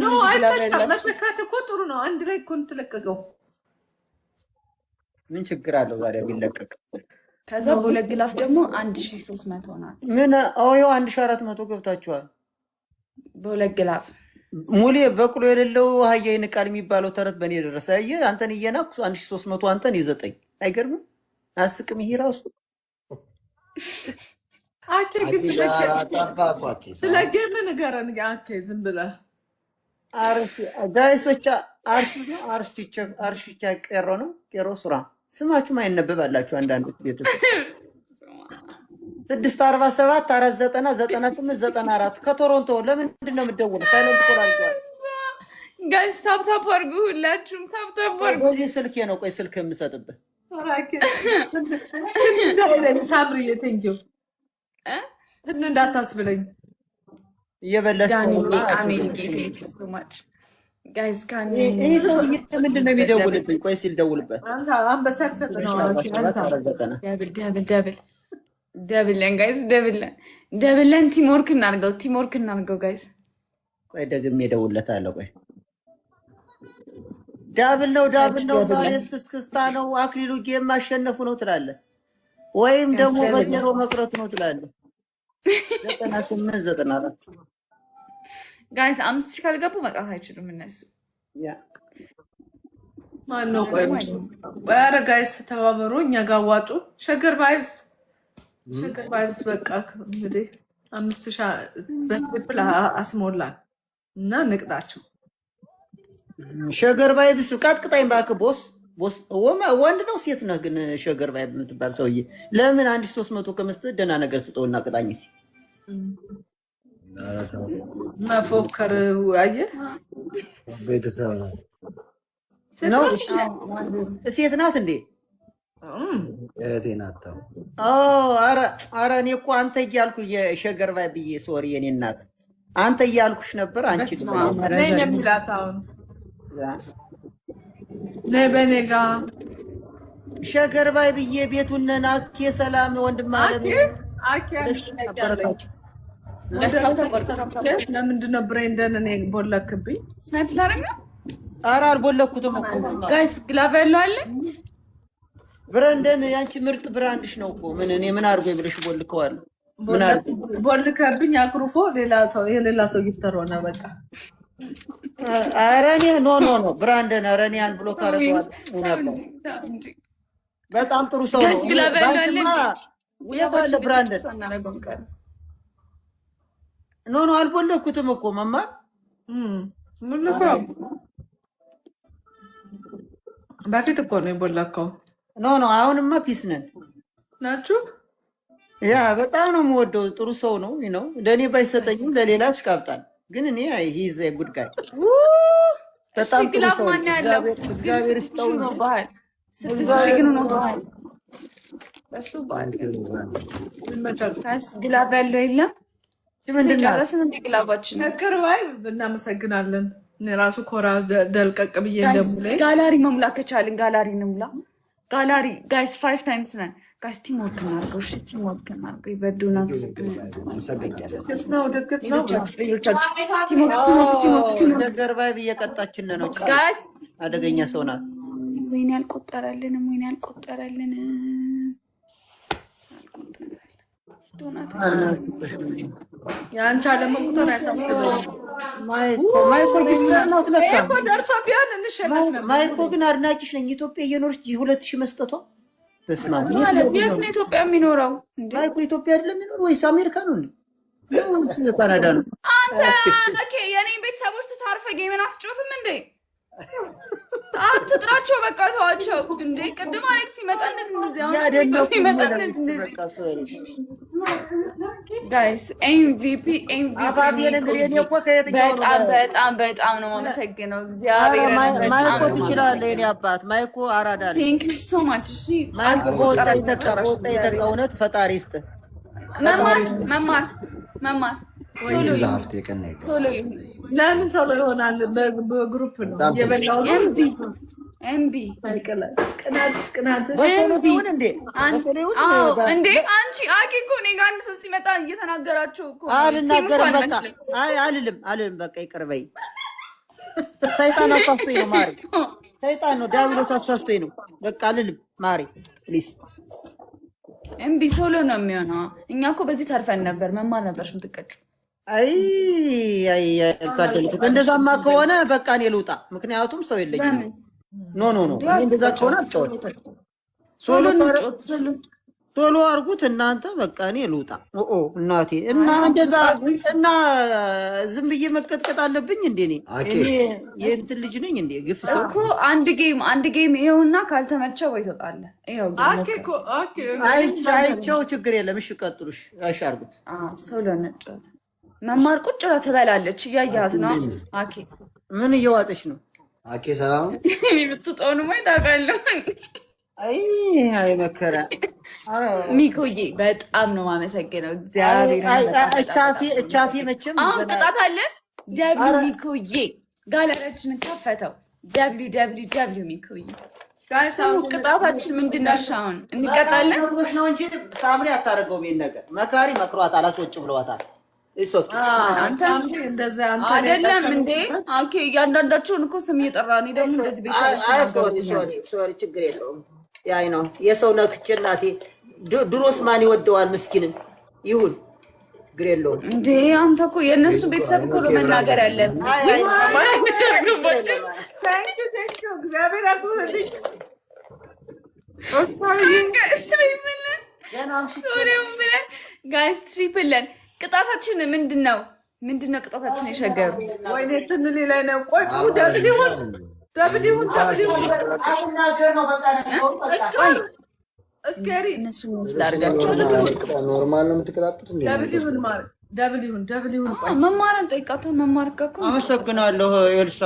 ነው አይተካ መሸካት እኮ ጥሩ ነው። አንድ ላይ እኮ ተለቀቀው ምን ችግር አለው ዛሬ ቢለቀቅ? ከዛ በሁለት ግላፍ ደግሞ 1300 ሆናል። ምን አዎ 1400 ገብታችኋል። በሁለት ግላፍ ሙሌ በቅሎ የሌለው አህያ ይንቃል የሚባለው ተረት በእኔ ደረሰ። አየህ አንተን እየናኩ 1300 አንተን ይዘጠኝ አይገርምም? አስቅም ይሄ ራሱ አኬ ግን ስለገመ ነገርን አኬ ዝም ብለህ አርሽ ጋይስ ብቻ አርሽቻ ቀሮ ነው ቀሮ ሱራ ስማችሁ ማይነበባላችሁ አንዳንድ ቤቶች 647 490 98 ከቶሮንቶ ለምንድን ነው የምትደውለው? ሳይለንት ኮል አድርገዋል። ጋይስ ታፕ ታፕ አድርጉ፣ ሁላችሁም ታፕ ታፕ አድርጉ። በዚህ ስልኬ ነው ቆይ ስልክ የምሰጥብህ ሳምሪ ቴንኪው እንዳታስብለኝ እየበላሽ ጋይስ ካን ይሄ ሰው ምንድን ነው የሚደውልብኝ? ቆይ ሲል ደውልበት። አንበሳት ሰጥነው ደብለን ጋይስ ደብለን ቲምወርክ እናድርገው ጋይስ። ቆይ ደግሜ እደውልለታለሁ። ቆይ ዳብል ነው ዛሬ እስክስክስታ ነው። አክሊሉ ጌም ማሸነፉ ነው ትላለህ ወይም ደግሞ በጀሮ መቅረቱ ነው ትላለህ። 98 94 ጋይስ 5000 ካልገቡ መቅረት አይችሉም እነሱ። ያ ማነው? ቆይ ኧረ ጋይስ ተባበሩ፣ እኛ ጋር ዋጡ። ሸገር ቫይብስ በቃ እንግዲህ 5000 በትሪፕል አስሞላን እና ንቅጣቸው። ሸገር ቫይብስ ቀጥቅጣኝ እባክህ ቦስ ወንድ ነው ሴት ነህ ግን? ሸገር ቫይብ የምትባል ሰውዬ ለምን 1300 ከመስጠት ደህና ነገር ስጠውና ቅጣኝ እስኪ። መፎከር አየህ፣ ቤተሰብ ናት ነው ሴት ናት እንዴ? እህቴ ናት። ኧረ እኔ እኮ አንተ እያልኩ የሸገር ቫይብ ብዬ ሶሪ የኔ እናት አንተ እያልኩሽ ነበር። አንቺ ነይ ነው የሚላት አሁን ነይ በኔ ጋ ሸገር ቫይብ ብዬ ቤቱን ናኬ ሰላም ወንድም አለም አኬ ለምንድን ነው ብሬንደን እኔ ቦለክብኝ? ስናይፕ ታረጋ? ኧረ አልቦለኩትም እኮ ጋይስ ግላቭ ያለው አለ። ብሬንደን ያንቺ ምርጥ ብራንድሽ ነው እኮ ምን እኔ ምን አድርጎ ብለሽ ቦልከዋለሁ? ምን አድርጎ ቦልከብኝ? አክሩፎ የሌላ ሰው ይፍጠር ሆነ በቃ። ኧረ እኔ ኖ ብራንደን ኧረ እኔ ያን ብሎክ አደረገዋለሁ። በጣም ጥሩ ሰው ነው። ባንቺማ የት አለ ብራንደን? ኖ አልቦለኩትም እኮ መማር በፊት እኮ ነው የቦለከው። ኖ አሁንማ ፒስ ነን ናችሁ። ያ በጣም ነው የምወደው። ጥሩ ሰው ነው ነው ለእኔ ባይሰጠኝም ለሌላ ትሽቃብጣል። ግን እኔ ሂዝ ጉድ ጋይ በጣም ጥሩ ሰው ነው። እግዚአብሔር ይስጠው ነው ባህል 6000 ግን ነው ባህል በሱ ባህል ግላቭ ያለው የለም። ጨረስን እንደ ግላባችን ሸገር ቫይብ እናመሰግናለን። እኔ ራሱ ኮራ ደልቀቅ ብዬ እንደሙላይ ጋላሪ መሙላት ከቻልን ጋላሪ እንሙላ። ጋላሪ ጋይስ 5 ታይምስ ነን ጋይስ። ቲምወርክ እናድርገው። እሺ ቲምወርክ እናድርገው። ይበዱናል። ደግስ ነው ሸገር ቫይብ እየቀጣችን ነው ጋይስ። አደገኛ ሰው ናት። ወይኔ አልቆጠረልንም። የአንቺ አለመቁጠር ያሳስበኝ። ማይኮ ደርሶ ቢሆን እንሸነፍ ነበር። ማይኮ ግን አድናቂሽ ነኝ። ኢትዮጵያ እየኖርሽ 2000 መስጠቷ በስመ አብ። የት ነው ኢትዮጵያ የሚኖረው? ማይኮ ኢትዮጵያ አይደለም የሚኖር ወይስ አሜሪካ ነው እንዴ? ካናዳ ነው። አንተ ኦኬ የኔን ቤተሰቦች ተታርፈ ጌምን አስጮትም እንዴ? አትጥራቸው በቃ ተዋቸው እንዴ። ቅድም አሌክስ ሲመጣ እንደዚህ ጋይስ ኤምቪፒ በጣም ነው የማመሰግነው። እግዚአብሔር ማይኮ ትችላለህ የኔ አባት። ማይኮ አራዳ ነው። ቴንክ ዩ ሶ ማች። እሺ ማይኮ እውነት ፈጣሪ ይስጥ። መማር ለምን ሰው ላይ ይሆናል? በግሩፕ ነው የበላው። ኤምቢ ቅናትሽ እንዴ አንቺ አቂ እኮ እኔ ጋር አንድ ሰው ሲመጣ እየተናገራችሁ እኮ አልናገርም። በቃ አልልም በቃ ይቅር በይ። ሰይጣን አሳስቶኝ ነው ማሪ። ሰይጣን ነው ዲያብሎስ አሳስቶኝ ነው። በቃ ልልም ማሪ ፕሊዝ። እምቢ ሶሎ ነው የሚሆነው። እኛ እኮ በዚህ ተርፈን ነበር። መማር ነበርሽ የምትቀጩ። አይ አይ ታደልኩ። እንደዛማ ከሆነ በቃ እኔ ልውጣ፣ ምክንያቱም ሰው የለኝም። ኖ እንደዛ ከሆነ አትጫወት። ሶሎ አርጉት እናንተ። በቃ እኔ ልውጣ። እናቴ እና እንደዛ እና ዝም ብዬ መቀጥቀጥ አለብኝ እንዴ? እኔ የእንትን ልጅ ነኝ እንዴ? ግፍ ሰው እኮ አንድ ጌም ይኸውና፣ ካልተመቸው ወይ ትወጣለህ። ይኸው አይቼው ችግር የለም። እሺ ቀጥሉሽ። እሺ አርጉት። ሶሎ ነጫወት። መማር ቁጭ ብላ ትበላለች። እያያት ነው። አኬ ምን እየዋጠች ነው? አኬ ሰላም የምትጠውን ማይ ታውቃለህ? አይ መከራ ሚኮዬ በጣም ነው የማመሰግነው። እግዚአብሔር እቻፊ መቼም አሁን ቅጣት አለ። ደብሊው ሚኮዬ ጋለሪያችንን ከፈተው። ደብሊው ሚኮዬ ቅጣታችን ምንድን ነው? አሁን እንቀጣለን ነው እንጂ ሳምሪ አታደርገውም። ይሄን ነገር መካሪ መክሯታል፣ አስወጭ ብለዋታል። አንተ አይደለም እንዴ? ኦኬ እያንዳንዳቸውን እኮ ስም እየጠራ እኔ ደግሞ እንደዚህ ቤተሰቦች ችግር የለውም። ያይ ነው የሰው ነክቼ እናቴ። ድሮስ ማን ይወደዋል? ምስኪንን ይሁን ችግር የለውም እንዴ። አንተ እኮ የእነሱ ቤተሰብ እኮ ነው መናገር ያለብን። ጋይስ ትሪፕልን ቅጣታችን ምንድን ነው? ቅጣታችን? የሸገሩ ወይኔ ትንሌ ላይ ነው። ቆይ ደብሊውን እስከሪ እነሱ ስላርጋቸው ኖርማል ነው የምትቀጣጡት። ደብሊውን ቆይ መማርን ጠይቃታ። መማር እኮ አመሰግናለሁ ኤልሳ።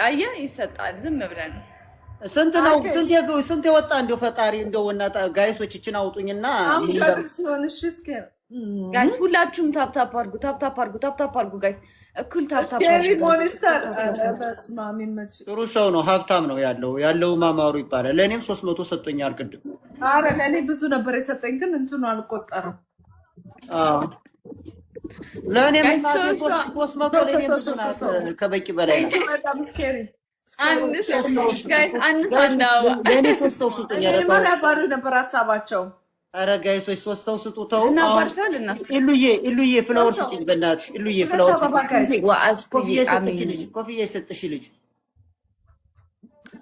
አየ ይሰጣል። ዝም ብለን ስንት ነው? ስንት የወጣ እንደው ፈጣሪ እንደው እና ጋይሶች እችን አውጡኝና ጋይስ ሁላችሁም ታፕታፕ አድርጉ ጋይስ፣ እኩል ታፕታፕ አድርጉ። ጥሩ ሰው ነው፣ ሀብታም ነው ያለው ማማሩ ይባላል። ለእኔም 300 ሰጥቶኛል ቅድም። ኧረ ለእኔ ብዙ ነበር የሰጠኝ ግን እንትኑ አልቆጠረም። ለእኔም 300 ከበቂ በላይ ነው። አንድ ሰው ለእኔ 3 ሰው ስጡኝ። ነበር ሀሳባቸው። ኧረ ጋይሶች 3 ሰው ስጡ። ተው ኢሉዬ ፍላወር ስጭኝ በእናትሽ። ኢሉዬ ፍላወር ስጭኝ። ኮፍያ የሰጥሽ ልጅ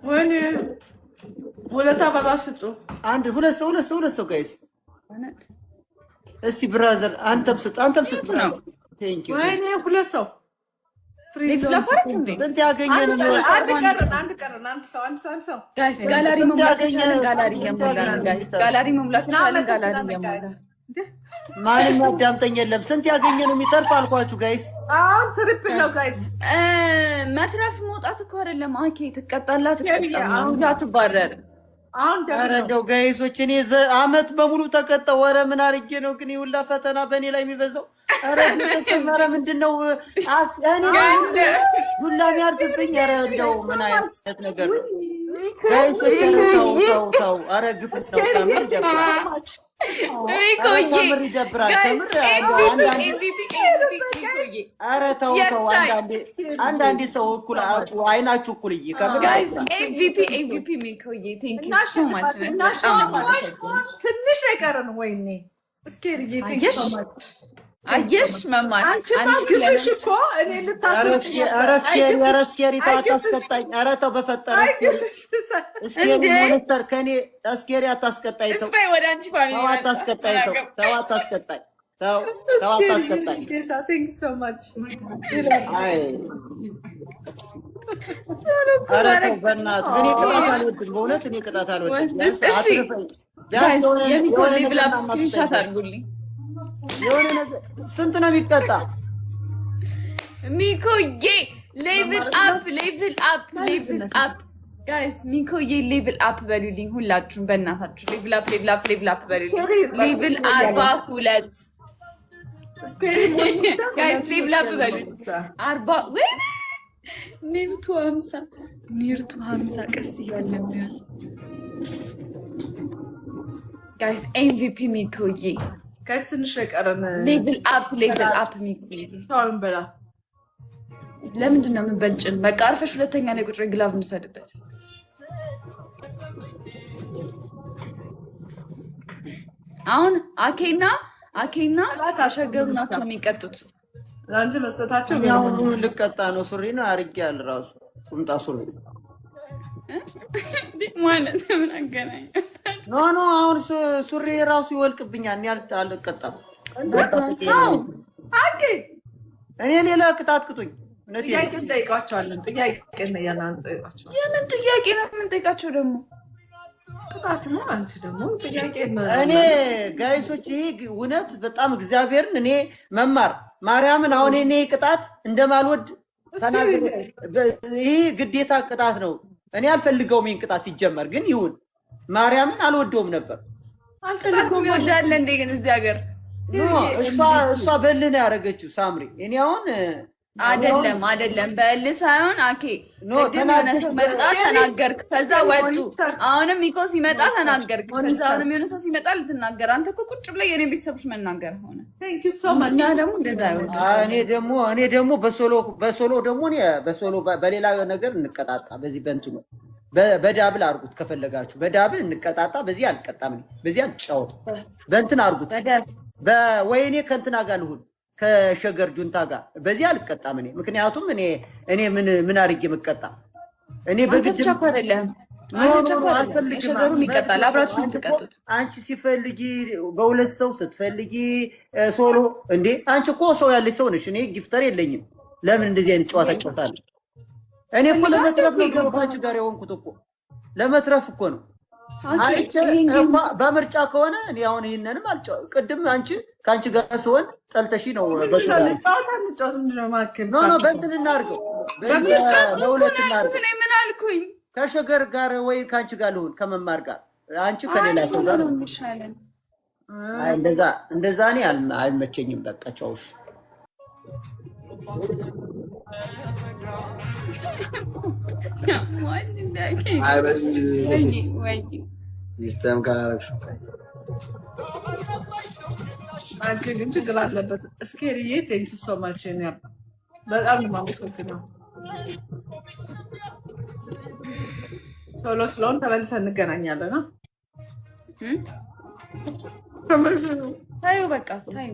ወይኔ 2 አበባ ስጡ። ሁለት ሰው ጋይስ። እስኪ ብራዘር አንተም ስጥ ነው። ወይኔ 2 ሰው ስንት ያገኘን? አንድ ቀረን። አንድ ሰው ጋይስ ጋላሪ መሙላት ይቻላል። ጋላሪ መሙላት ይቻላል። ማንም ያዳምጠኝ የለም። ስንት ያገኘን የሚተርፍ አልኳችሁ ጋይስ። አሁን ትሪፕል ነው ጋይስ። መትረፍ መውጣት እኮ አይደለም። አኬ ትቀጣላት ትባረር። ኧረ እንደው ጋይሶች እኔ አመት በሙሉ ተቀጣው። ኧረ ምን አድርጌ ነው ግን ይሁላ ፈተና በእኔ ላይ የሚበዛው? ኧረ ምንድን ነው ዱላ የሚያርፍብኝ? ኧረ እንደው ምን አይነት ነገር ነው ጋይሶች? ተው። ኧረ ግፍ ነው። ከምር ይደብራል። ኧረ ተው። አንዳንዴ ሰው እኩል አይናችሁ እኩል ትንሽ የቀረን። ወይኔ አየሽ መማር ግብሽ እኮ እኔ ልታስኬሪ አታስቀጣኝ። ኧረ ተው በፈጠረ እስኬሪ ሞኒተር ከኔ እስኬሪ አታስቀጣኝ። ተው አታስቀጣኝ። ተው አታስቀጣኝ። ኧረ ተው በእናትህ። እኔ ቅጣት አልወድም፣ በእውነት እኔ ቅጣት አልወድም። ሌቭል አፕ ስክሪንሻት አድርጉልኝ። የሆነ ነገር ስንት ነው የሚቀጣ? ሚኮዬ ሌቭል አፕ ጋይስ፣ ሚኮዬ ሌቭል አፕ በሉልኝ ሁላችሁም በእናታችሁ። ሌቭል አፕ በሉልኝ። ሌቭል 42 ጋይስ፣ ሌቭል አፕ በሉት። 40 ወይ ኒርቱ 50 ቀስ እያለ ጋይስ። ኤምቪፒ ሚኮዬ ጋይስ ትንሽ የቀረን ሌቭል አፕ የሚባል በላ። ለምንድን ነው የምንበልጭን? በቃ አርፈሽ ሁለተኛ ላይ ቁጭ ግላቭ እንውሰድበት። አሁን አኬና አሸገሩ ናቸው የሚቀጡት። ለአንቺ መስጠታቸው ያሁኑ ልቀጣ ነው። ሱሪ ነው አርጌ ያለ ራሱ ቁምጣ ሱሪ ማለት ምን አገናኝ? ኖ አሁን ሱሪ ራሱ ይወልቅብኛል። እኔ አልቀጣም። አኬ እኔ ሌላ ቅጣት ቅጡኝ። ጥያቄ እንጠይቃቸዋለን። ጥያቄ ነው ያላንጠይቃቸው። የምን ጥያቄ ነው የምንጠይቃቸው ደግሞ? ቅጣት ነው። አንቺ ደግሞ ጥያቄ እኔ ጋይሶች ይሄ እውነት በጣም እግዚአብሔርን እኔ መማር ማርያምን አሁን እኔ ቅጣት እንደማልወድ ተናግሬ ይሄ ግዴታ ቅጣት ነው። እኔ አልፈልገውም ይሄን ቅጣት ሲጀመር ግን ይሁን ማርያምን አልወደውም ነበር። አልፈልገውም ይወዳል እንዴ ግን እዚህ ሀገር እሷ በልህ ነው ያደረገችው ሳምሪ። እኔ አሁን አይደለም በእልህ ሳይሆን አኬ ቅድም የሆነ ሰው መጣ ተናገርክ፣ ከዛ ወጡ። አሁንም ኢኮ ሲመጣ ተናገርክ፣ ከዛ አሁንም የሆነ ሰው ሲመጣ ልትናገር። አንተ እኮ ቁጭ ብለህ የኔ ቤተሰቦች መናገር ሆነ። እና ደግሞ እንደዛ እኔ ደግሞ በሶሎ ደግሞ በሶሎ በሌላ ነገር እንቀጣጣ። በዚህ በእንትኑ በዳብል አርጉት ከፈለጋችሁ፣ በዳብል እንቀጣጣ። በዚህ አልቀጣም፣ በዚህ አልጫወት። በእንትን አርጉት በወይኔ ከእንትና ጋር ልሁን ከሸገር ጁንታ ጋር በዚህ አልቀጣም። እኔ ምክንያቱም እኔ ምን አድርጌ የምቀጣ እኔ በግድ ሸገሩም ይቀጣል። አብራችሁ የምትቀጡት አንቺ ሲፈልጊ በሁለት ሰው ስትፈልጊ ሶሎ እንዴ አንቺ እኮ ሰው ያለች ሰው ነሽ። እኔ ጊፍተር የለኝም። ለምን እንደዚህ አይነት ጨዋታ ጨዋታለሁ? እኔ እኮ ለመትረፍ ነው ከአንቺ ጋር የሆንኩት እኮ ለመትረፍ እኮ ነው። በምርጫ ከሆነ እኔ አሁን ይሄንንም ቅድም ከአንቺ ጋር ስሆን ጠልተሺ ነው። በእንትን እናድርገው፣ በሁለት እናድርገው። ምን አልኩኝ? ከሸገር ጋር ወይ ከአንቺ ጋር ልሁን ከመማር ጋር አንቺ ከሌላ ሰው ጋር እንደዛ እኔ አይመቸኝም። በቃ ቻውሽ ሲስተም ካላረግሽ አንቺ ግን ችግር አለበት። እስኬሪዬ ቴንኪ ሶ ማች ነው። በጣም የማመሰግነው። ቶሎ ስለሆን ተመልሰን እንገናኛለን። ታዩ በቃ ታዩ